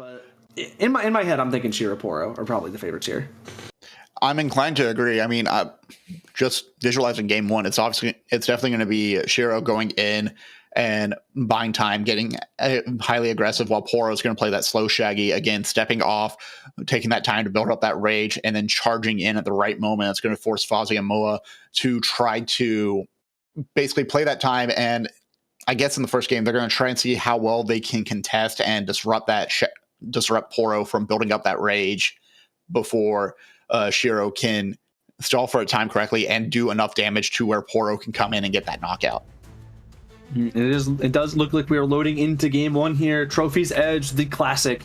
But in my head, I'm thinking Shirro, Poro are probably the favorites here. I'm inclined to agree. I mean, just visualizing game one, it's definitely going to be Shirro going in and buying time, getting highly aggressive, while Poro is going to play that slow Shaggy, again, stepping off, taking that time to build up that rage, and then charging in at the right moment. That's going to force Fozzy and Muah to try to basically play that time. And I guess in the first game, they're going to try and see how well they can contest and disrupt Poro from building up that rage before Shirro can stall for a time correctly and do enough damage to where Poro can come in and get that knockout. It does look like we are loading into game one here. Trophy's Edge, the classic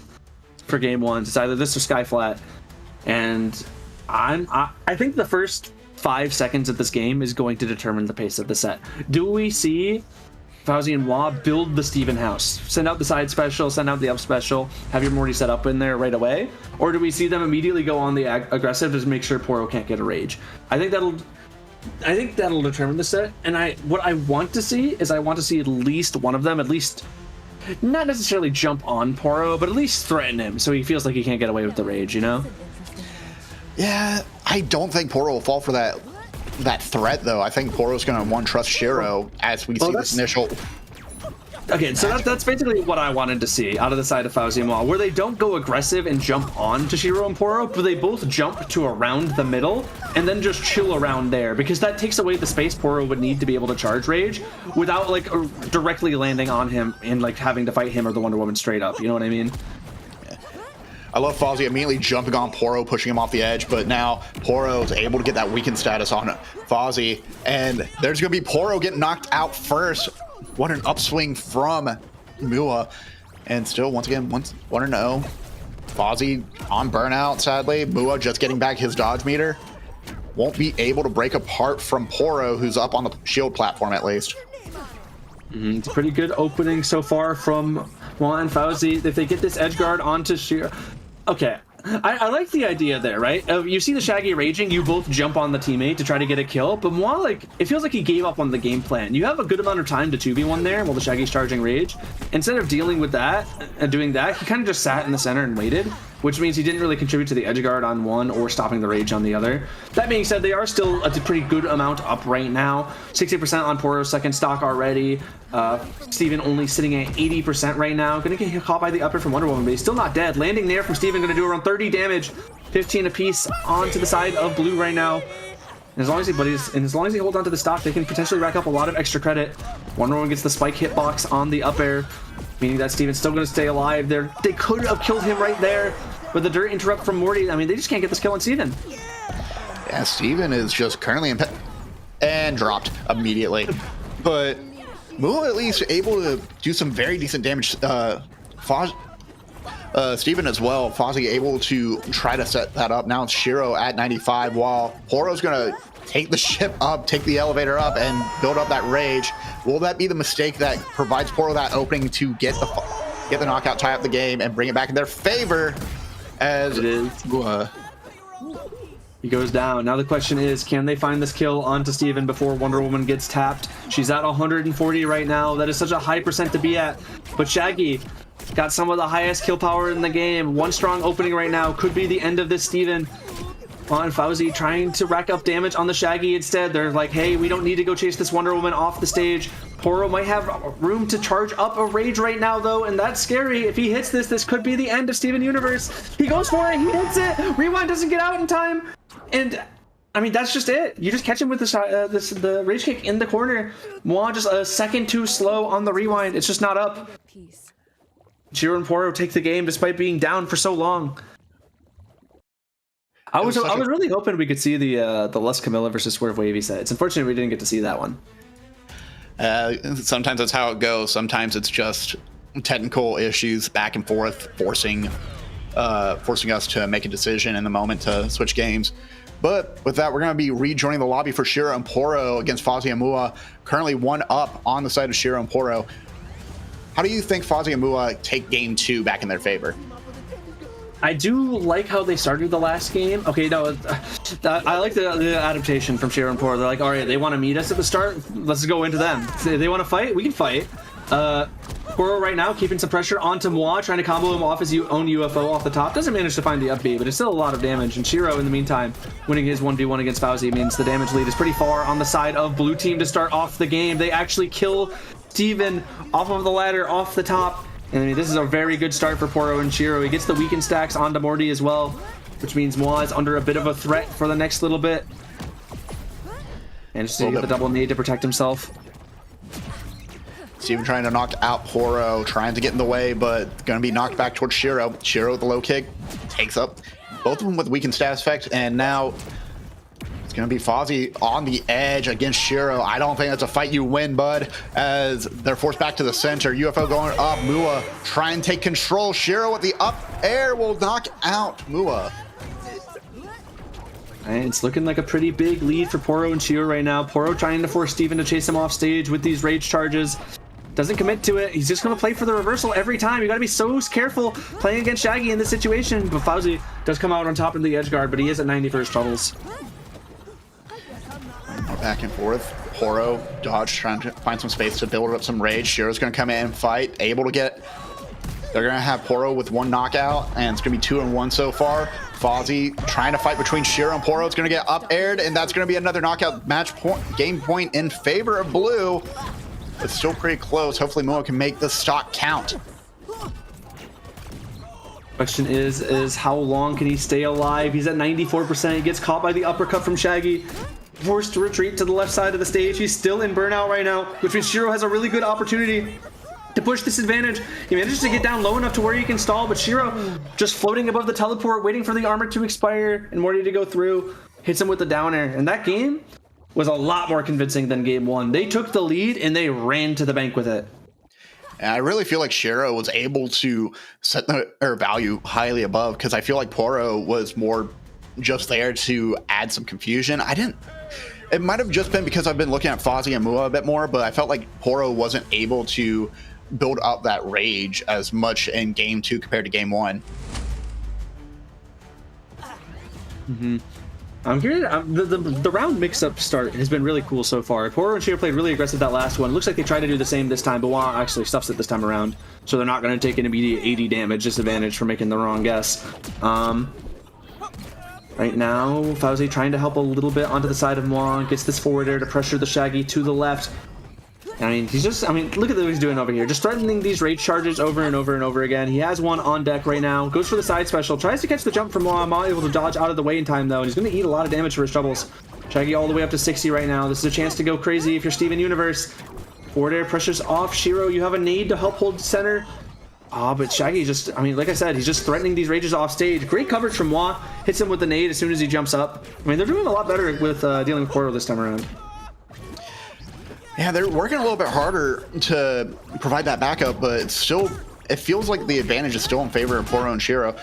for game one. It's either this or Sky Flat. And I think the first 5 seconds of this game is going to determine the pace of the set. Do we see Fauzi and Muah build the Steven house, send out the side special, send out the up special, have your Morty set up in there right away? Or do we see them immediately go on the aggressive to make sure Poro can't get a rage? I think that'll determine the set. And what I want to see is at least one of them, at least not necessarily jump on Poro, but at least threaten him so he feels like he can't get away with the rage, you know? Yeah, I don't think Poro will fall for that threat, though. I think Poro's going to trust Shirro as we see this initial. Okay, so that's basically what I wanted to see out of the side of Fauzi and Muah, where they don't go aggressive and jump on to Shirro and Poro, but they both jump to around the middle and then just chill around there, because that takes away the space Poro would need to be able to charge rage without like directly landing on him and like having to fight him or the Wonder Woman straight up. You know what I mean? I love Fozzy immediately jumping on Poro, pushing him off the edge, but now Poro is able to get that weakened status on Fozzy, and there's going to be Poro getting knocked out first. What an upswing from Muah, and still, once again, 1-0. Fozzy on burnout, sadly. Muah just getting back his dodge meter. Won't be able to break apart from Poro, who's up on the shield platform at least. It's a pretty good opening so far from Muah and Fauzi. If they get this edge guard onto Shirro... Okay, I like the idea there, right? You see the Shaggy raging, you both jump on the teammate to try to get a kill, but Muah, like, it feels like he gave up on the game plan. You have a good amount of time to 2v1 there while the Shaggy's charging rage. Instead of dealing with that and doing that, he kind of just sat in the center and waited, which means he didn't really contribute to the edge guard on one or stopping the rage on the other. That being said, they are still a pretty good amount up right now. 60% on Poro's second stock already. Steven only sitting at 80% right now. Gonna get caught by the upper from Wonder Woman, but he's still not dead. Landing there from Steven, gonna do around 30 damage. 15 apiece onto the side of blue right now. And as long as he holds onto the stock, they can potentially rack up a lot of extra credit. Wonder Woman gets the spike hitbox on the up air, meaning that Steven's still gonna stay alive. They could have killed him right there, but the dirt interrupt from Morty. I mean, they just can't get this kill on Steven. Yeah, Steven is just currently and dropped immediately. But Muah at least able to do some very decent damage. Steven as well. Fozzy able to try to set that up. Now it's Shirro at 95, while Poro's going to take the ship up, take the elevator up, and build up that rage. Will that be the mistake that provides Poro that opening to get the knockout, tie up the game, and bring it back in their favor? As it is. He goes down. Now the question is, can they find this kill onto Steven before Wonder Woman gets tapped? She's at 140 right now. That is such a high percent to be at. But Shaggy got some of the highest kill power in the game. One strong opening right now could be the end of this Steven. On Fauzi trying to rack up damage on the Shaggy instead. They're like, hey, we don't need to go chase this Wonder Woman off the stage. Poro might have room to charge up a rage right now, though, and that's scary. If he hits this could be the end of Steven Universe. He goes for it. He hits it. Rewind doesn't get out in time. And, I mean, that's just it. You just catch him with the rage kick in the corner. Muah just a second too slow on the rewind. It's just not up. Shirro and Poro take the game despite being down for so long. I was really hoping we could see the Lust Camilla versus Swerve Wavy set. It's unfortunate we didn't get to see that one. Sometimes that's how it goes. Sometimes it's just technical issues back and forth, forcing us to make a decision in the moment to switch games. But with that, we're going to be rejoining the lobby for Shirro and Poro against Fozzy and Muah. Currently 1-up on the side of Shirro and Poro. How do you think Fozzy and Muah take game 2 back in their favor? I do like how they started the last game. Okay, no, I like the adaptation from Shirro and Poro. They're like, all right, they want to meet us at the start. Let's go into them. If they want to fight, we can fight. Poro right now keeping some pressure onto Muah, trying to combo him off his own UFO off the top. Doesn't manage to find the up B, but it's still a lot of damage. And Shirro, in the meantime, winning his 1v1 against Fauzi means the damage lead is pretty far on the side of blue team to start off the game. They actually kill Steven off of the ladder, off the top. And I mean, this is a very good start for Poro and Shirro. He gets the weaken stacks onto Morty as well, which means Muah is under a bit of a threat for the next little bit. And just to get the double need to protect himself. Steven trying to knock out Poro, trying to get in the way, but going to be knocked back towards Shirro. Shirro with the low kick, takes up both of them with weakened status effect, and now it's going to be Fauzi on the edge against Shirro. I don't think that's a fight you win, bud, as they're forced back to the center. UFO going up, Muah try and take control. Shirro with the up air will knock out Muah. And it's looking like a pretty big lead for Poro and Shirro right now. Poro trying to force Steven to chase him off stage with these rage charges. Doesn't commit to it. He's just going to play for the reversal every time. You got to be so careful playing against Shaggy in this situation. But Fauzi does come out on top of the edge guard, but he is at 91st troubles. Back and forth. Poro, dodge, trying to find some space to build up some rage. Shirro's going to come in and fight. Able to get... They're going to have Poro with one knockout, and it's going to be 2-1 so far. Fauzi trying to fight between Shirro and Poro. It's going to get up-aired, and that's going to be another knockout match point, game point in favor of blue. It's still pretty close. Hopefully Muah can make the stock count. Question is how long can he stay alive? He's at 94%. He gets caught by the uppercut from Shaggy. Forced to retreat to the left side of the stage. He's still in burnout right now, which means Shirro has a really good opportunity to push this advantage. He manages to get down low enough to where he can stall, but Shirro just floating above the teleport, waiting for the armor to expire and Morty to go through, hits him with the down air. And that game was a lot more convincing than game one. They took the lead and they ran to the bank with it. And I really feel like Shirro was able to set their value highly above, because I feel like Poro was more just there to add some confusion. It might have just been because I've been looking at Fauzi and Muah a bit more, but I felt like Poro wasn't able to build up that rage as much in game two compared to game one. I'm curious. The round mix-up start has been really cool so far. Poro and Shirro played really aggressive that last one. Looks like they tried to do the same this time, but Muah actually stuffs it this time around, so they're not going to take an immediate 80 damage disadvantage for making the wrong guess. Right now, Fauzi trying to help a little bit onto the side of Muah, gets this forward air to pressure the Shaggy to the left. I mean, look at what he's doing over here. Just threatening these rage charges over and over and over again. He has one on deck right now. Goes for the side special. Tries to catch the jump from Muah. Muah able to dodge out of the way in time, though. And he's going to eat a lot of damage for his troubles. Shaggy all the way up to 60 right now. This is a chance to go crazy if you're Steven Universe. Forward air pressures off. Shirro, you have a nade to help hold center. But Shaggy just, like I said, he's just threatening these rages off stage. Great coverage from Muah. Hits him with the nade as soon as he jumps up. They're doing a lot better with dealing with Poro this time around. Yeah, they're working a little bit harder to provide that backup, but it feels like the advantage is still in favor of Poro and Shirro.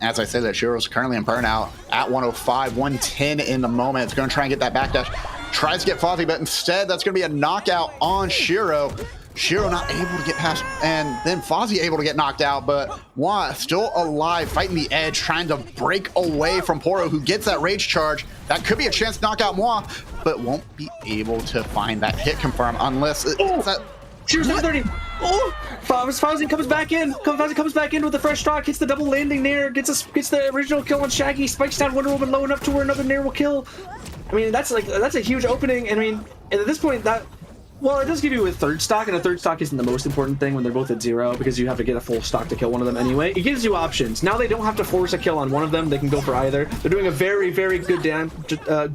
As I said, that Shiro's currently in burnout at 105, 110 in the moment. It's going to try and get that backdash. Tries to get Fauzi, but instead that's going to be a knockout on Shirro. Shirro not able to get past, and then Fauzi able to get knocked out, but Muah still alive, fighting the edge, trying to break away from Poro, who gets that rage charge. That could be a chance to knock out Muah, but won't be able to find that hit confirm unless it's that. Shirro's 30. Fauzi comes back in. Fauzi comes back in with a fresh stock, hits the double landing nair, gets the original kill on Shaggy, spikes down Wonder Woman low enough to where another nair will kill. That's a huge opening. And at this point, well, it does give you a third stock, and a third stock isn't the most important thing when they're both at 0, because you have to get a full stock to kill one of them anyway. It gives you options. Now they don't have to force a kill on one of them. They can go for either. They're doing a very, very good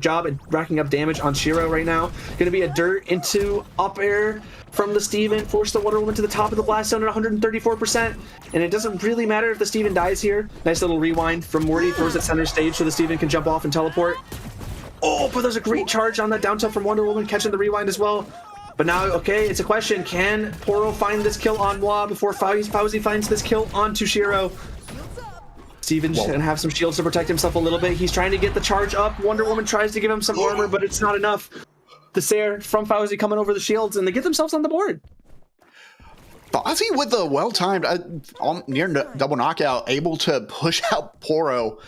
job at racking up damage on Shirro right now. Going to be a dirt into up air from the Steven. Force the Wonder Woman to the top of the blast zone at 134%. And it doesn't really matter if the Steven dies here. Nice little rewind from Morty. Throws it center stage so the Steven can jump off and teleport. But there's a great charge on that down tilt from Wonder Woman, catching the rewind as well. But now, okay, it's a question. Can Poro find this kill on Muah before Fauzi finds this kill onto Shirro? Steven's gonna have some shields to protect himself a little bit. He's trying to get the charge up. Wonder Woman tries to give him some armor, but it's not enough. The Sair from Fauzi coming over the shields, and they get themselves on the board. Fauzi with the well-timed near double knockout, able to push out Poro.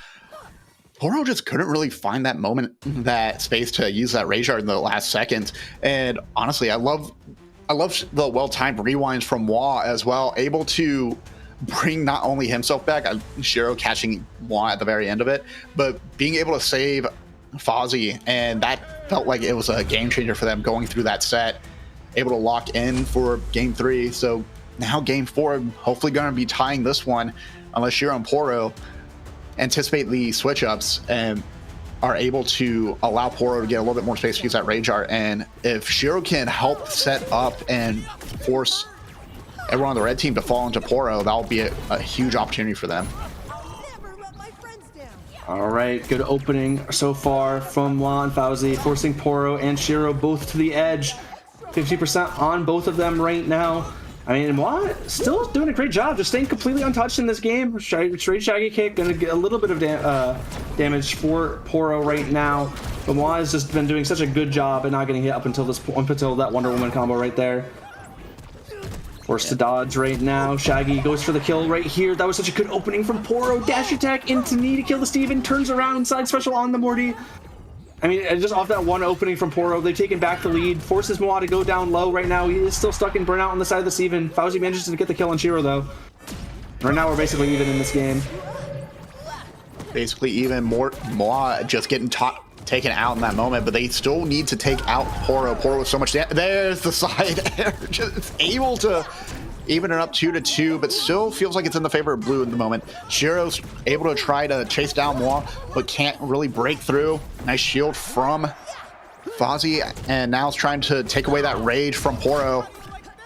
Poro just couldn't really find that moment, that space to use that rage art in the last seconds. And honestly, I love I love the well-timed rewinds from Muah as well, able to bring not only himself back, Shirro catching Muah at the very end of it, but being able to save Fozzy, and that felt like it was a game changer for them going through that set, able to lock in for game 3. So now game 4, hopefully going to be tying this one, unless Shirro and Poro anticipate the switch ups and are able to allow Poro to get a little bit more space to use that Rage Art. And if Shirro can help set up and force everyone on the red team to fall into Poro, that'll be a huge opportunity for them. All right, good opening so far from Muah and Fauzi, forcing Poro and Shirro both to the edge. 50% on both of them right now. I mean, Muah still doing a great job, just staying completely untouched in this game. Straight Shaggy kick, gonna get a little bit of damage for Poro right now. But Muah has just been doing such a good job and not getting hit up until that Wonder Woman combo right there. Forced to dodge right now. Shaggy goes for the kill right here. That was such a good opening from Poro. Dash attack into knee to kill the Steven. Turns around inside special on the Morty. I mean, just off that one opening from Poro, they've taken back the lead. Forces Muah to go down low right now. He is still stuck in burnout on the side of the Steven. Fauzi manages to get the kill on Shirro though. Right now we're basically even in this game. Basically even more. Muah just getting taken out in that moment, but they still need to take out Poro. Poro with so much damage. There's the side air. Just able to even it up 2-2, but still feels like it's in the favor of blue at the moment. Shirro's able to try to chase down Muah, but can't really break through. Nice shield from Fozzy, and now it's trying to take away that rage from Poro,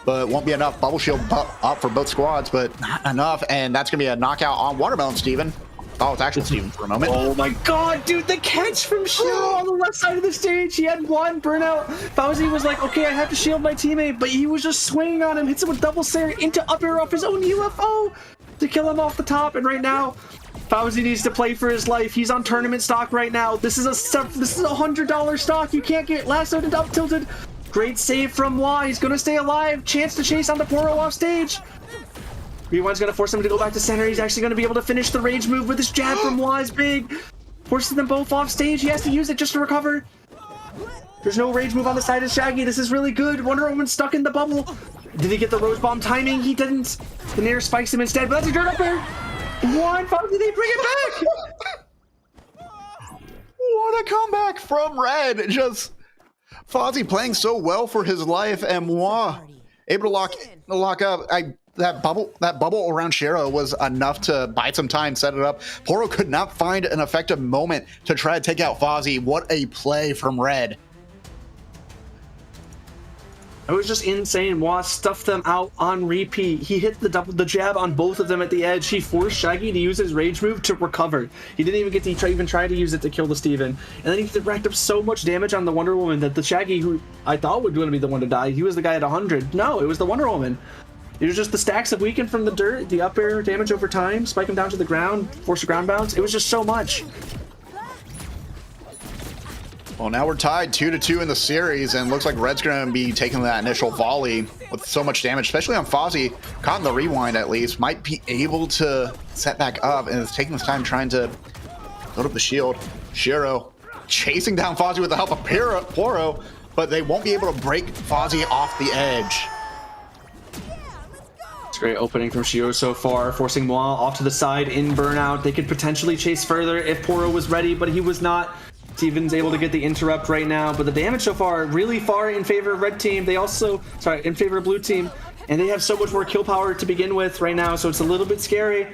but won't be enough. Bubble shield up for both squads, but not enough, and that's gonna be a knockout on Watermelon Steven. Oh, it's actual Steven for a moment. Oh my god, dude, the catch from Shirro on the left side of the stage. He had one burnout. Fauzi was like, okay, I have to shield my teammate, but he was just swinging on him, hits him with double Sair into up air off his own UFO to kill him off the top. And right now, Fauzi needs to play for his life. He's on tournament stock right now. This is a $100 stock. You can't get lassoed and up tilted. Great save from Muah. He's gonna stay alive. Chance to chase onto Poro off stage. Rewind's gonna force him to go back to center. He's actually gonna be able to finish the rage move with his jab from Muah is big. Forces them both off stage. He has to use it just to recover. There's no rage move on the side of Shaggy. This is really good. Wonder Woman stuck in the bubble. Did he get the Rose Bomb timing? He didn't. The Nair spikes him instead, but that's a dirt up there. One, Fauzi, they bring it back. What a comeback from Red. Just Fozzy playing so well for his life, and Muah able to lock up. That bubble around Shirro was enough to buy some time, set it up. Poro could not find an effective moment to try to take out Fozzy. What a play from Red. It was just insane. Muah stuffed them out on repeat. He hit the jab on both of them at the edge. He forced Shaggy to use his rage move to recover. He didn't even get to even try to use it to kill the Steven. And then he racked up so much damage on the Wonder Woman that the Shaggy, who I thought was going to be the one to die, he was the guy at 100. No, it was the Wonder Woman. It was just the stacks of weaken from the dirt, the up air damage over time, spike him down to the ground, force a ground bounce. It was just so much. Well, now we're tied 2-2 in the series, and looks like Red's going to be taking that initial volley with so much damage, especially on Fozzy. Caught in the rewind at least, might be able to set back up, and is taking his time trying to build up the shield. Shirro chasing down Fozzy with the help of Poro, but they won't be able to break Fozzy off the edge. Great opening from Shirro so far, forcing Muah off to the side in burnout. They could potentially chase further if Poro was ready, but he was not. Steven's able to get the interrupt right now, but the damage so far really far in favor of red team. They also, in favor of blue team, and they have so much more kill power to begin with right now, so it's a little bit scary.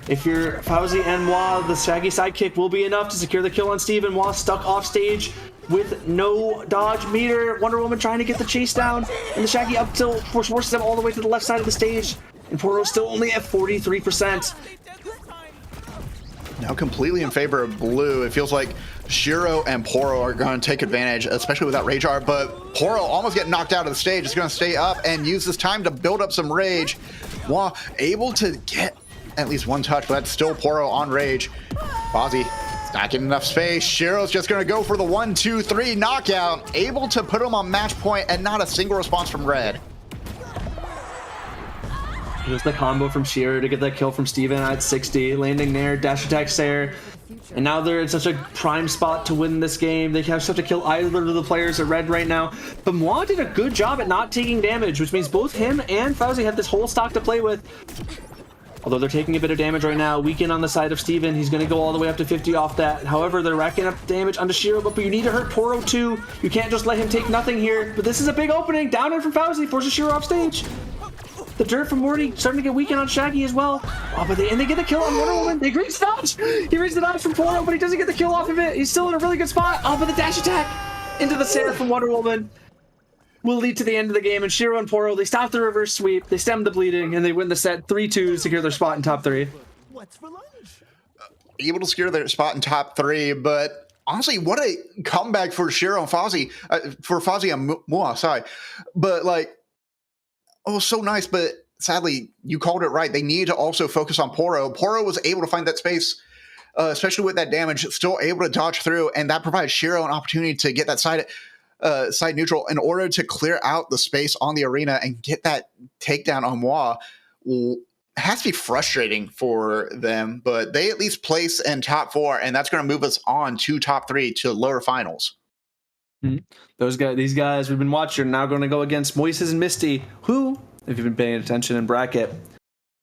If you're Fauzi and Muah, the Shaggy sidekick will be enough to secure the kill on Steven. Muah stuck off stage with no dodge meter. Wonder Woman trying to get the chase down, and the Shaggy up tilt forces him all the way to the left side of the stage. And Poro's still only at 43%. Now completely in favor of blue. It feels like Shirro and Poro are going to take advantage, especially with that rage art, but Poro almost getting knocked out of the stage. Is going to stay up and use this time to build up some rage. Muah able to get at least one touch, but that's still Poro on rage. Fozzy not getting enough space. Shirro's just going to go for the 1-2-3 knockout. Able to put him on match point, and not a single response from Red. There's the combo from Shirro to get that kill from Steven at 60, landing there, dash attacks there. And now they're in such a prime spot to win this game. They have to kill either of the players at red right now. But Muah did a good job at not taking damage, which means both him and Fauzi have this whole stock to play with. Although they're taking a bit of damage right now. Weaken on the side of Steven. He's going to go all the way up to 50 off that. However, they're racking up damage onto Shirro, but you need to hurt Poro too. You can't just let him take nothing here. But this is a big opening. Down in from Fauzi. Forces Shirro off stage. The dirt from Morty starting to get weakened on Shaggy as well. Oh, but they get the kill on Wonder Woman. They reach the dodge. He reaches the dodge from Poro, but he doesn't get the kill off of it. He's still in a really good spot. Oh, but the dash attack into the Sarah from Wonder Woman will lead to the end of the game. And Shirro and Poro, they stop the reverse sweep. They stem the bleeding, and they win the set 3-2 to secure their spot in top 3. What's for lunch? Able to secure their spot in top 3, but honestly, what a comeback for Shirro and Fauzi. For Fauzi and Muah, sorry. But like, oh, so nice, but sadly, you called it right. They need to also focus on Poro. Poro was able to find that space, especially with that damage, still able to dodge through, and that provides Shirro an opportunity to get that side neutral in order to clear out the space on the arena and get that takedown on Muah. Has to be frustrating for them, but they at least place in top 4, and that's going to move us on to top 3 to lower finals. These guys we've been watching are now going to go against Moises and Misty, who, if you've been paying attention in bracket,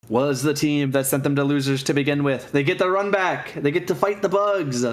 was the team that sent them to losers to begin with. They get the run back. They get to fight the bugs.